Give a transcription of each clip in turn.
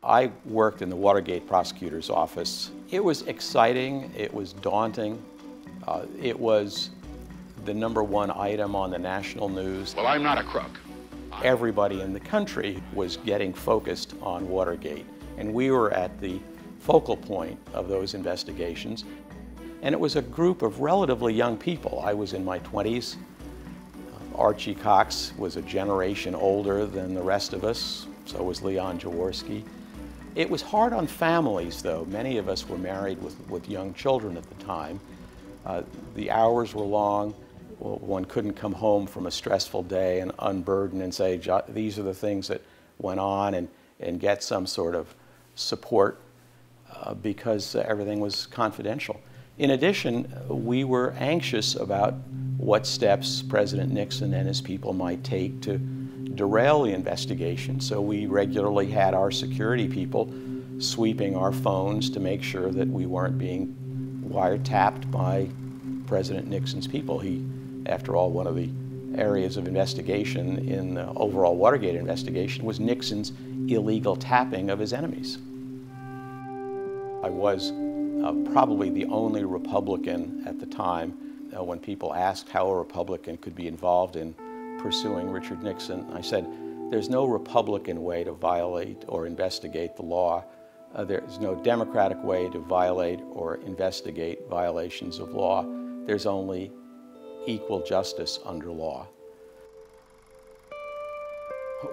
I worked in the Watergate prosecutor's office. It was exciting, it was daunting, it was the #1 item on the national news. Well, I'm not a crook. Everybody in the country was getting focused on Watergate, and we were at the focal point of those investigations. And it was a group of relatively young people. I was in my 20s. Archie Cox was a generation older than the rest of us, so was Leon Jaworski. It was hard on families, though. Many of us were married with young children at the time. The hours were long. One couldn't come home from a stressful day and unburden and say, these are the things that went on, and get some sort of support because everything was confidential. In addition, we were anxious about what steps President Nixon and his people might take to derail the investigation. So we regularly had our security people sweeping our phones to make sure that we weren't being wiretapped by President Nixon's people. He, after all, one of the areas of investigation in the overall Watergate investigation was Nixon's illegal tapping of his enemies. I was probably the only Republican at the time when people asked how a Republican could be involved in pursuing Richard Nixon. I said, there's no Republican way to violate or investigate the law. There's no Democratic way to violate or investigate violations of law. There's only equal justice under law.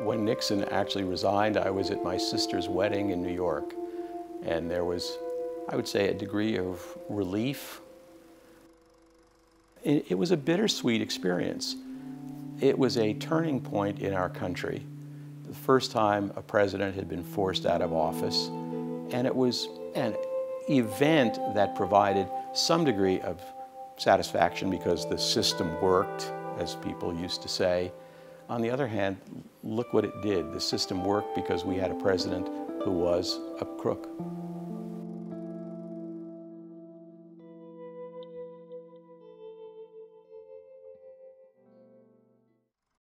When Nixon actually resigned, I was at my sister's wedding in New York, and there was, I would say, a degree of relief. It was a bittersweet experience. It was a turning point in our country. The first time a president had been forced out of office, and it was an event that provided some degree of satisfaction because the system worked, as people used to say. On the other hand, look what it did. The system worked because we had a president who was a crook.